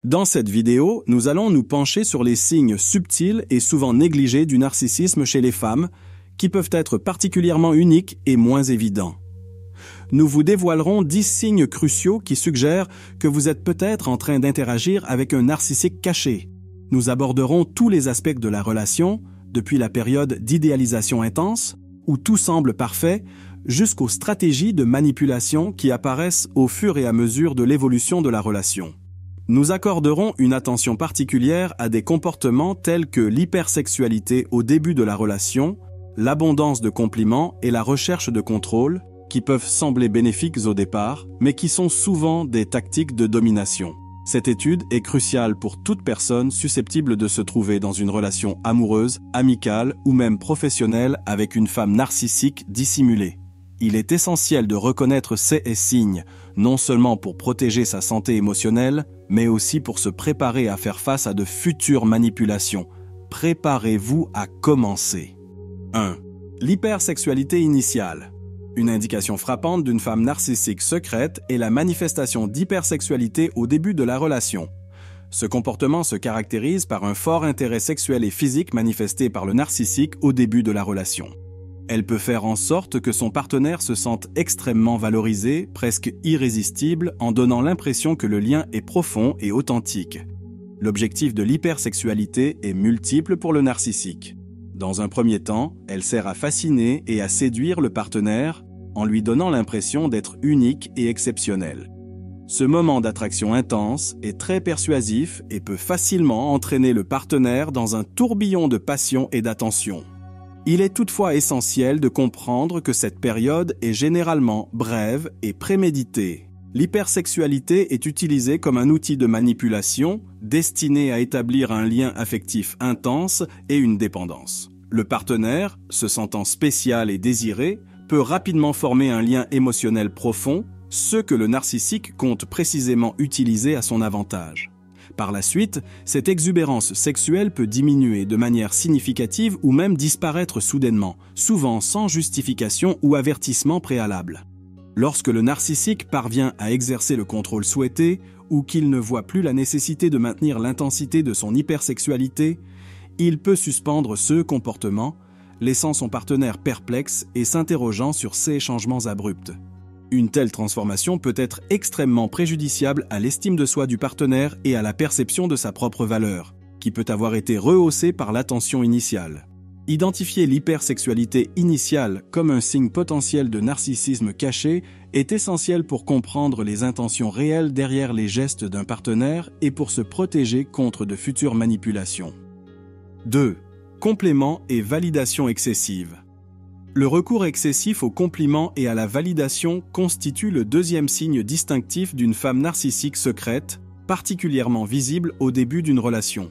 Dans cette vidéo, nous allons nous pencher sur les signes subtils et souvent négligés du narcissisme chez les femmes, qui peuvent être particulièrement uniques et moins évidents. Nous vous dévoilerons 10 signes cruciaux qui suggèrent que vous êtes peut-être en train d'interagir avec un narcissique caché. Nous aborderons tous les aspects de la relation, depuis la période d'idéalisation intense, où tout semble parfait, jusqu'aux stratégies de manipulation qui apparaissent au fur et à mesure de l'évolution de la relation. Nous accorderons une attention particulière à des comportements tels que l'hypersexualité au début de la relation, l'abondance de compliments et la recherche de contrôle, qui peuvent sembler bénéfiques au départ, mais qui sont souvent des tactiques de domination. Cette étude est cruciale pour toute personne susceptible de se trouver dans une relation amoureuse, amicale ou même professionnelle avec une femme narcissique dissimulée. Il est essentiel de reconnaître ces signes, non seulement pour protéger sa santé émotionnelle, mais aussi pour se préparer à faire face à de futures manipulations. Préparez-vous à commencer. 1. L'hypersexualité initiale. Une indication frappante d'une femme narcissique secrète est la manifestation d'hypersexualité au début de la relation. Ce comportement se caractérise par un fort intérêt sexuel et physique manifesté par le narcissique au début de la relation. Elle peut faire en sorte que son partenaire se sente extrêmement valorisé, presque irrésistible, en donnant l'impression que le lien est profond et authentique. L'objectif de l'hypersexualité est multiple pour le narcissique. Dans un premier temps, elle sert à fasciner et à séduire le partenaire en lui donnant l'impression d'être unique et exceptionnel. Ce moment d'attraction intense est très persuasif et peut facilement entraîner le partenaire dans un tourbillon de passion et d'attention. Il est toutefois essentiel de comprendre que cette période est généralement brève et préméditée. L'hypersexualité est utilisée comme un outil de manipulation destiné à établir un lien affectif intense et une dépendance. Le partenaire, se sentant spécial et désiré, peut rapidement former un lien émotionnel profond, ce que le narcissique compte précisément utiliser à son avantage. Par la suite, cette exubérance sexuelle peut diminuer de manière significative ou même disparaître soudainement, souvent sans justification ou avertissement préalable. Lorsque le narcissique parvient à exercer le contrôle souhaité ou qu'il ne voit plus la nécessité de maintenir l'intensité de son hypersexualité, il peut suspendre ce comportement, laissant son partenaire perplexe et s'interrogeant sur ces changements abrupts. Une telle transformation peut être extrêmement préjudiciable à l'estime de soi du partenaire et à la perception de sa propre valeur, qui peut avoir été rehaussée par l'attention initiale. Identifier l'hypersexualité initiale comme un signe potentiel de narcissisme caché est essentiel pour comprendre les intentions réelles derrière les gestes d'un partenaire et pour se protéger contre de futures manipulations. 2. Complément et validation excessive. Le recours excessif aux compliments et à la validation constitue le deuxième signe distinctif d'une femme narcissique secrète, particulièrement visible au début d'une relation.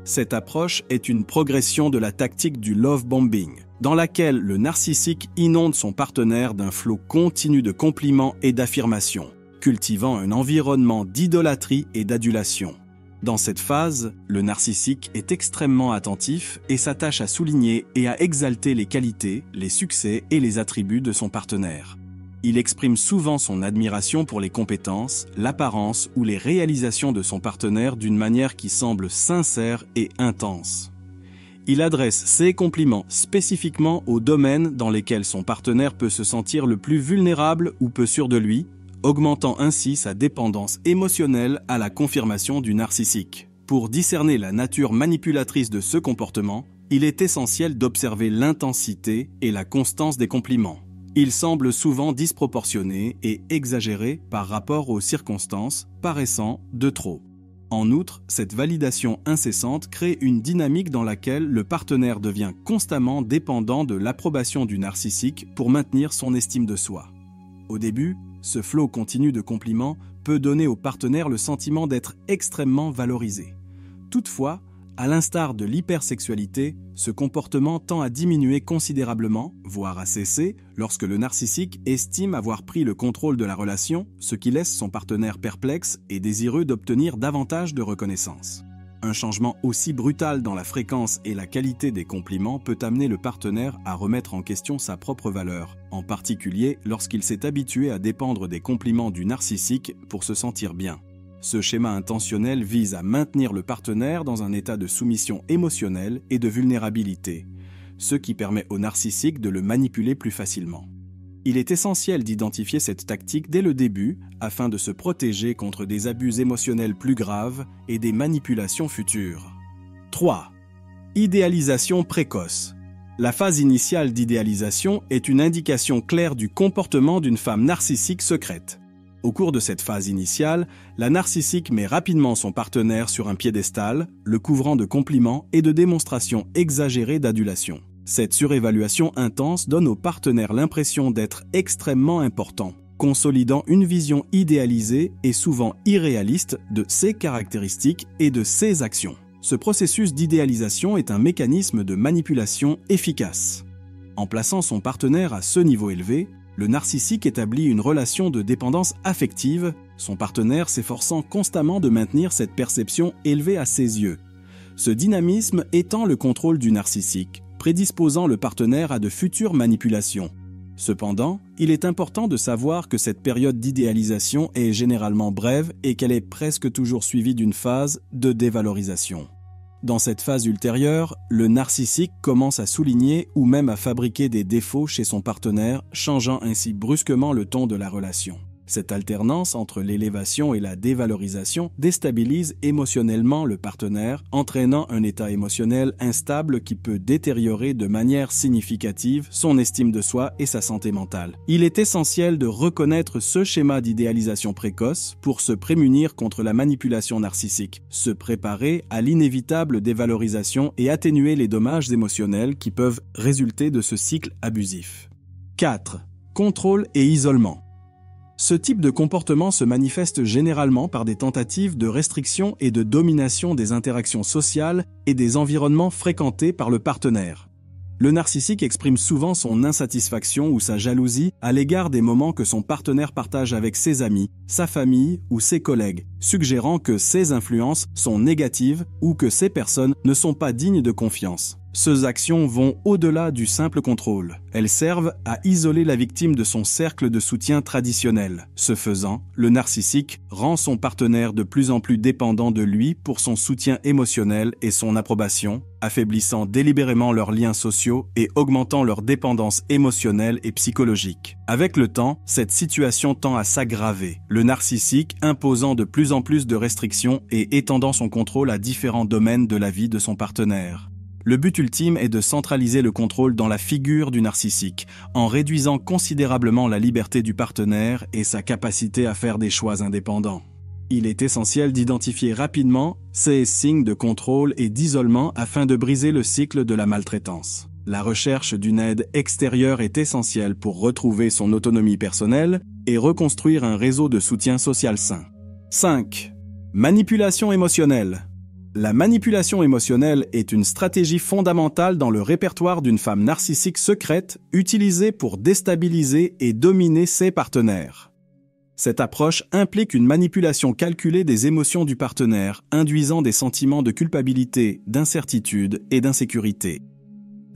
Cette approche est une progression de la tactique du love bombing, dans laquelle le narcissique inonde son partenaire d'un flot continu de compliments et d'affirmations, cultivant un environnement d'idolâtrie et d'adulation. Dans cette phase, le narcissique est extrêmement attentif et s'attache à souligner et à exalter les qualités, les succès et les attributs de son partenaire. Il exprime souvent son admiration pour les compétences, l'apparence ou les réalisations de son partenaire d'une manière qui semble sincère et intense. Il adresse ses compliments spécifiquement aux domaines dans lesquels son partenaire peut se sentir le plus vulnérable ou peu sûr de lui, augmentant ainsi sa dépendance émotionnelle à la confirmation du narcissique. Pour discerner la nature manipulatrice de ce comportement, il est essentiel d'observer l'intensité et la constance des compliments. Ils semblent souvent disproportionnés et exagérés par rapport aux circonstances, paraissant de trop. En outre, cette validation incessante crée une dynamique dans laquelle le partenaire devient constamment dépendant de l'approbation du narcissique pour maintenir son estime de soi. Au début, ce flot continu de compliments peut donner au partenaire le sentiment d'être extrêmement valorisé. Toutefois, à l'instar de l'hypersexualité, ce comportement tend à diminuer considérablement, voire à cesser, lorsque le narcissique estime avoir pris le contrôle de la relation, ce qui laisse son partenaire perplexe et désireux d'obtenir davantage de reconnaissance. Un changement aussi brutal dans la fréquence et la qualité des compliments peut amener le partenaire à remettre en question sa propre valeur, en particulier lorsqu'il s'est habitué à dépendre des compliments du narcissique pour se sentir bien. Ce schéma intentionnel vise à maintenir le partenaire dans un état de soumission émotionnelle et de vulnérabilité, ce qui permet au narcissique de le manipuler plus facilement. Il est essentiel d'identifier cette tactique dès le début afin de se protéger contre des abus émotionnels plus graves et des manipulations futures. 3. Idéalisation précoce. La phase initiale d'idéalisation est une indication claire du comportement d'une femme narcissique secrète. Au cours de cette phase initiale, la narcissique met rapidement son partenaire sur un piédestal, le couvrant de compliments et de démonstrations exagérées d'adulation. Cette surévaluation intense donne au partenaire l'impression d'être extrêmement important, consolidant une vision idéalisée et souvent irréaliste de ses caractéristiques et de ses actions. Ce processus d'idéalisation est un mécanisme de manipulation efficace. En plaçant son partenaire à ce niveau élevé, le narcissique établit une relation de dépendance affective, son partenaire s'efforçant constamment de maintenir cette perception élevée à ses yeux. Ce dynamisme étend le contrôle du narcissique, prédisposant le partenaire à de futures manipulations. Cependant, il est important de savoir que cette période d'idéalisation est généralement brève et qu'elle est presque toujours suivie d'une phase de dévalorisation. Dans cette phase ultérieure, le narcissique commence à souligner ou même à fabriquer des défauts chez son partenaire, changeant ainsi brusquement le ton de la relation. Cette alternance entre l'élévation et la dévalorisation déstabilise émotionnellement le partenaire, entraînant un état émotionnel instable qui peut détériorer de manière significative son estime de soi et sa santé mentale. Il est essentiel de reconnaître ce schéma d'idéalisation précoce pour se prémunir contre la manipulation narcissique, se préparer à l'inévitable dévalorisation et atténuer les dommages émotionnels qui peuvent résulter de ce cycle abusif. 4. Contrôle et isolement. Ce type de comportement se manifeste généralement par des tentatives de restriction et de domination des interactions sociales et des environnements fréquentés par le partenaire. Le narcissique exprime souvent son insatisfaction ou sa jalousie à l'égard des moments que son partenaire partage avec ses amis, sa famille ou ses collègues, suggérant que ces influences sont négatives ou que ces personnes ne sont pas dignes de confiance. Ces actions vont au-delà du simple contrôle. Elles servent à isoler la victime de son cercle de soutien traditionnel. Ce faisant, le narcissique rend son partenaire de plus en plus dépendant de lui pour son soutien émotionnel et son approbation, affaiblissant délibérément leurs liens sociaux et augmentant leur dépendance émotionnelle et psychologique. Avec le temps, cette situation tend à s'aggraver, le narcissique imposant de plus en plus de restrictions et étendant son contrôle à différents domaines de la vie de son partenaire. Le but ultime est de centraliser le contrôle dans la figure du narcissique, en réduisant considérablement la liberté du partenaire et sa capacité à faire des choix indépendants. Il est essentiel d'identifier rapidement ces signes de contrôle et d'isolement afin de briser le cycle de la maltraitance. La recherche d'une aide extérieure est essentielle pour retrouver son autonomie personnelle et reconstruire un réseau de soutien social sain. 5. Manipulation émotionnelle. La manipulation émotionnelle est une stratégie fondamentale dans le répertoire d'une femme narcissique secrète utilisée pour déstabiliser et dominer ses partenaires. Cette approche implique une manipulation calculée des émotions du partenaire, induisant des sentiments de culpabilité, d'incertitude et d'insécurité.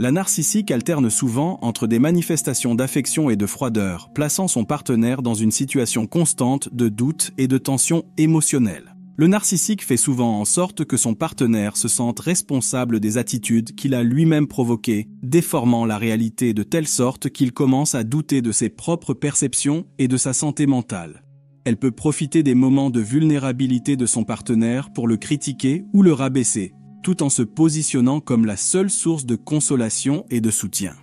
La narcissique alterne souvent entre des manifestations d'affection et de froideur, plaçant son partenaire dans une situation constante de doute et de tension émotionnelle. Le narcissique fait souvent en sorte que son partenaire se sente responsable des attitudes qu'il a lui-même provoquées, déformant la réalité de telle sorte qu'il commence à douter de ses propres perceptions et de sa santé mentale. Elle peut profiter des moments de vulnérabilité de son partenaire pour le critiquer ou le rabaisser, tout en se positionnant comme la seule source de consolation et de soutien.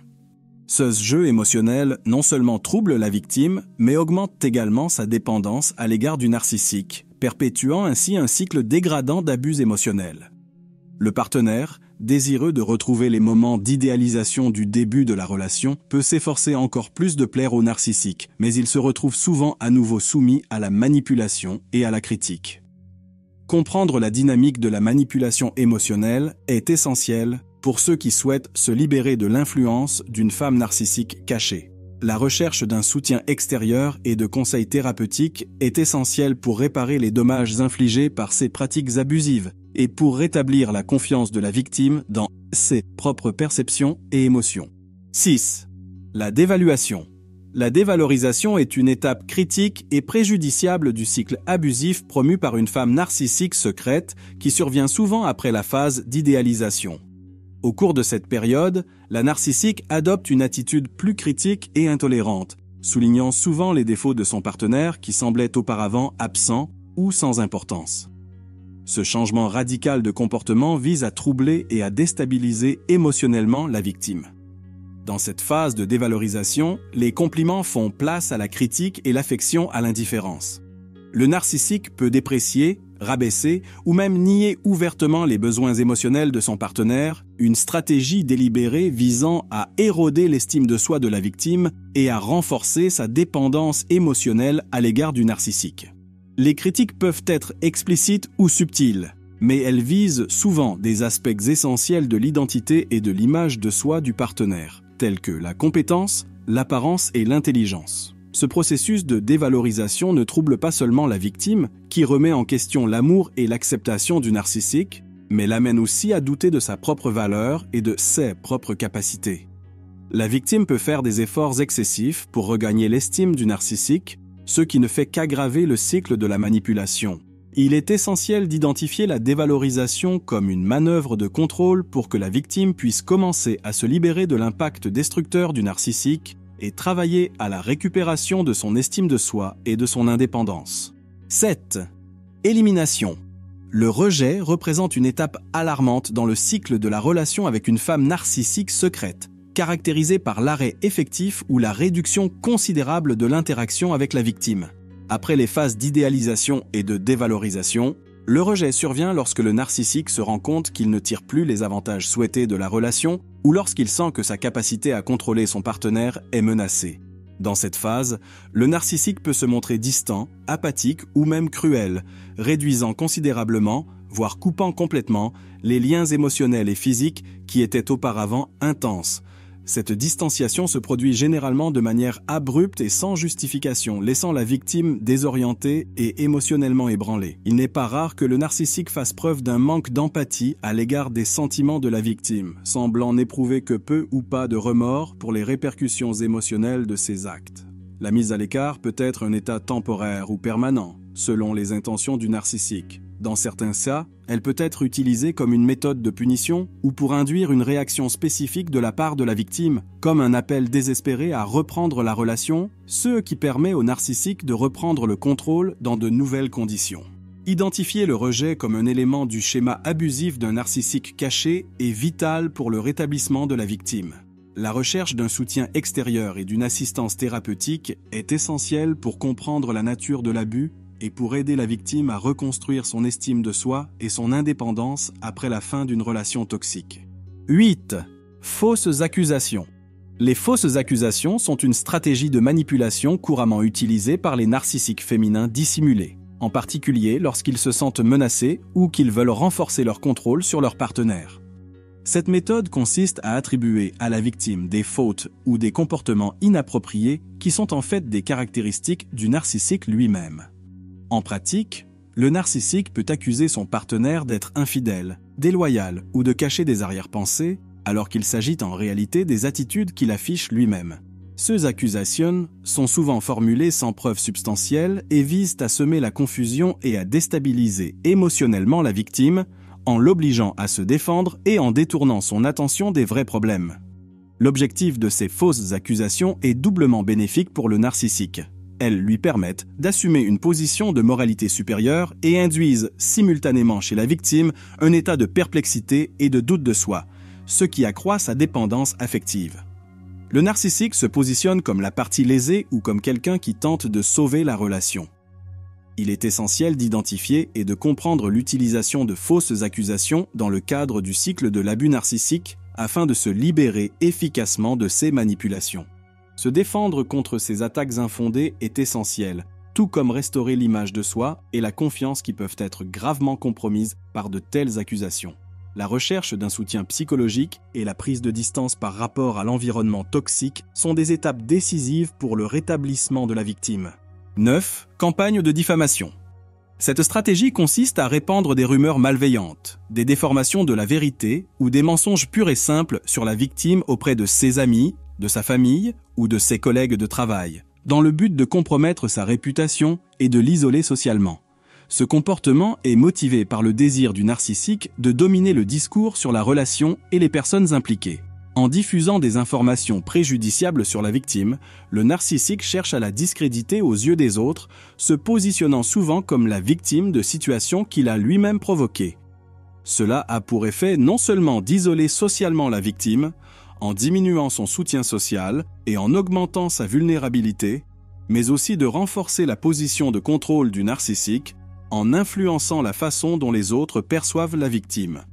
Ce jeu émotionnel non seulement trouble la victime, mais augmente également sa dépendance à l'égard du narcissique, perpétuant ainsi un cycle dégradant d'abus émotionnels. Le partenaire, désireux de retrouver les moments d'idéalisation du début de la relation, peut s'efforcer encore plus de plaire au narcissique, mais il se retrouve souvent à nouveau soumis à la manipulation et à la critique. Comprendre la dynamique de la manipulation émotionnelle est essentiel pour ceux qui souhaitent se libérer de l'influence d'une femme narcissique cachée. La recherche d'un soutien extérieur et de conseils thérapeutiques est essentielle pour réparer les dommages infligés par ces pratiques abusives et pour rétablir la confiance de la victime dans ses propres perceptions et émotions. 6. La dévaluation. La dévalorisation est une étape critique et préjudiciable du cycle abusif promu par une femme narcissique secrète qui survient souvent après la phase d'idéalisation. Au cours de cette période, la narcissique adopte une attitude plus critique et intolérante, soulignant souvent les défauts de son partenaire qui semblait auparavant absent ou sans importance. Ce changement radical de comportement vise à troubler et à déstabiliser émotionnellement la victime. Dans cette phase de dévalorisation, les compliments font place à la critique et l'affection à l'indifférence. Le narcissique peut déprécier, rabaisser ou même nier ouvertement les besoins émotionnels de son partenaire, une stratégie délibérée visant à éroder l'estime de soi de la victime et à renforcer sa dépendance émotionnelle à l'égard du narcissique. Les critiques peuvent être explicites ou subtiles, mais elles visent souvent des aspects essentiels de l'identité et de l'image de soi du partenaire, tels que la compétence, l'apparence et l'intelligence. Ce processus de dévalorisation ne trouble pas seulement la victime, qui remet en question l'amour et l'acceptation du narcissique, mais l'amène aussi à douter de sa propre valeur et de ses propres capacités. La victime peut faire des efforts excessifs pour regagner l'estime du narcissique, ce qui ne fait qu'aggraver le cycle de la manipulation. Il est essentiel d'identifier la dévalorisation comme une manœuvre de contrôle pour que la victime puisse commencer à se libérer de l'impact destructeur du narcissique et travailler à la récupération de son estime de soi et de son indépendance. 7. Élimination. Le rejet représente une étape alarmante dans le cycle de la relation avec une femme narcissique secrète, caractérisée par l'arrêt effectif ou la réduction considérable de l'interaction avec la victime. Après les phases d'idéalisation et de dévalorisation, le rejet survient lorsque le narcissique se rend compte qu'il ne tire plus les avantages souhaités de la relation ou lorsqu'il sent que sa capacité à contrôler son partenaire est menacée. Dans cette phase, le narcissique peut se montrer distant, apathique ou même cruel, réduisant considérablement, voire coupant complètement, les liens émotionnels et physiques qui étaient auparavant intenses. Cette distanciation se produit généralement de manière abrupte et sans justification, laissant la victime désorientée et émotionnellement ébranlée. Il n'est pas rare que le narcissique fasse preuve d'un manque d'empathie à l'égard des sentiments de la victime, semblant n'éprouver que peu ou pas de remords pour les répercussions émotionnelles de ses actes. La mise à l'écart peut être un état temporaire ou permanent, selon les intentions du narcissique. Dans certains cas, elle peut être utilisée comme une méthode de punition ou pour induire une réaction spécifique de la part de la victime, comme un appel désespéré à reprendre la relation, ce qui permet au narcissique de reprendre le contrôle dans de nouvelles conditions. Identifier le rejet comme un élément du schéma abusif d'un narcissique caché est vital pour le rétablissement de la victime. La recherche d'un soutien extérieur et d'une assistance thérapeutique est essentielle pour comprendre la nature de l'abus et pour aider la victime à reconstruire son estime de soi et son indépendance après la fin d'une relation toxique. 8. Fausses accusations. Les fausses accusations sont une stratégie de manipulation couramment utilisée par les narcissiques féminins dissimulés, en particulier lorsqu'ils se sentent menacés ou qu'ils veulent renforcer leur contrôle sur leur partenaire. Cette méthode consiste à attribuer à la victime des fautes ou des comportements inappropriés qui sont en fait des caractéristiques du narcissique lui-même. En pratique, le narcissique peut accuser son partenaire d'être infidèle, déloyal ou de cacher des arrière-pensées, alors qu'il s'agit en réalité des attitudes qu'il affiche lui-même. Ces accusations sont souvent formulées sans preuve substantielle et visent à semer la confusion et à déstabiliser émotionnellement la victime, en l'obligeant à se défendre et en détournant son attention des vrais problèmes. L'objectif de ces fausses accusations est doublement bénéfique pour le narcissique. Elles lui permettent d'assumer une position de moralité supérieure et induisent simultanément chez la victime un état de perplexité et de doute de soi, ce qui accroît sa dépendance affective. Le narcissique se positionne comme la partie lésée ou comme quelqu'un qui tente de sauver la relation. Il est essentiel d'identifier et de comprendre l'utilisation de fausses accusations dans le cadre du cycle de l'abus narcissique afin de se libérer efficacement de ces manipulations. Se défendre contre ces attaques infondées est essentiel, tout comme restaurer l'image de soi et la confiance qui peuvent être gravement compromises par de telles accusations. La recherche d'un soutien psychologique et la prise de distance par rapport à l'environnement toxique sont des étapes décisives pour le rétablissement de la victime. 9. Campagne de diffamation. Cette stratégie consiste à répandre des rumeurs malveillantes, des déformations de la vérité ou des mensonges purs et simples sur la victime auprès de ses amis, de sa famille ou de ses collègues de travail, dans le but de compromettre sa réputation et de l'isoler socialement. Ce comportement est motivé par le désir du narcissique de dominer le discours sur la relation et les personnes impliquées. En diffusant des informations préjudiciables sur la victime, le narcissique cherche à la discréditer aux yeux des autres, se positionnant souvent comme la victime de situations qu'il a lui-même provoquées. Cela a pour effet non seulement d'isoler socialement la victime, en diminuant son soutien social et en augmentant sa vulnérabilité, mais aussi de renforcer la position de contrôle du narcissique en influençant la façon dont les autres perçoivent la victime.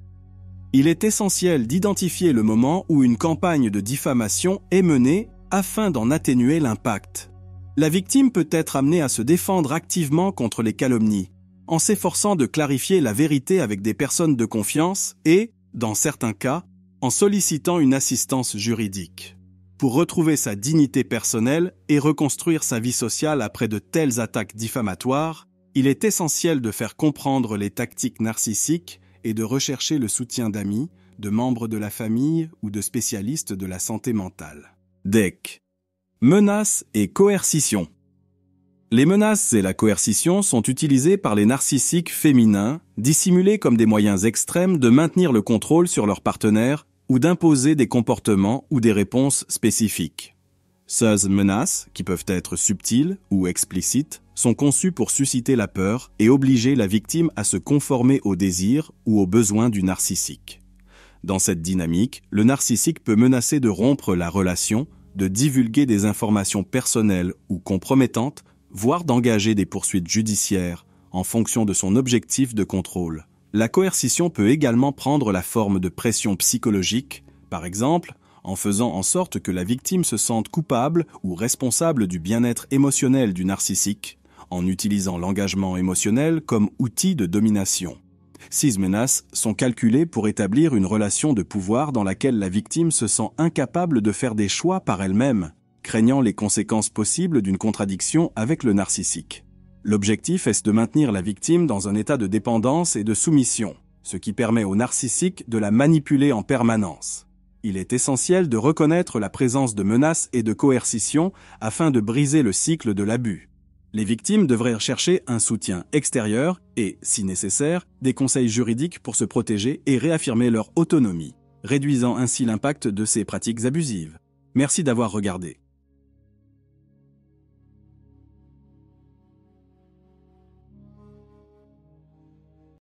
Il est essentiel d'identifier le moment où une campagne de diffamation est menée afin d'en atténuer l'impact. La victime peut être amenée à se défendre activement contre les calomnies, en s'efforçant de clarifier la vérité avec des personnes de confiance et, dans certains cas, en sollicitant une assistance juridique. Pour retrouver sa dignité personnelle et reconstruire sa vie sociale après de telles attaques diffamatoires, il est essentiel de faire comprendre les tactiques narcissiques et de rechercher le soutien d'amis, de membres de la famille ou de spécialistes de la santé mentale. DEC. Menaces et coercition. Les menaces et la coercition sont utilisées par les narcissiques féminins, dissimulés comme des moyens extrêmes de maintenir le contrôle sur leur partenaire ou d'imposer des comportements ou des réponses spécifiques. Ces menaces, qui peuvent être subtiles ou explicites, sont conçues pour susciter la peur et obliger la victime à se conformer aux désirs ou aux besoins du narcissique. Dans cette dynamique, le narcissique peut menacer de rompre la relation, de divulguer des informations personnelles ou compromettantes, voire d'engager des poursuites judiciaires en fonction de son objectif de contrôle. La coercition peut également prendre la forme de pression psychologique, par exemple, en faisant en sorte que la victime se sente coupable ou responsable du bien-être émotionnel du narcissique, en utilisant l'engagement émotionnel comme outil de domination. Ces menaces sont calculées pour établir une relation de pouvoir dans laquelle la victime se sent incapable de faire des choix par elle-même, craignant les conséquences possibles d'une contradiction avec le narcissique. L'objectif est de maintenir la victime dans un état de dépendance et de soumission, ce qui permet au narcissique de la manipuler en permanence. Il est essentiel de reconnaître la présence de menaces et de coercition afin de briser le cycle de l'abus. Les victimes devraient rechercher un soutien extérieur et, si nécessaire, des conseils juridiques pour se protéger et réaffirmer leur autonomie, réduisant ainsi l'impact de ces pratiques abusives. Merci d'avoir regardé.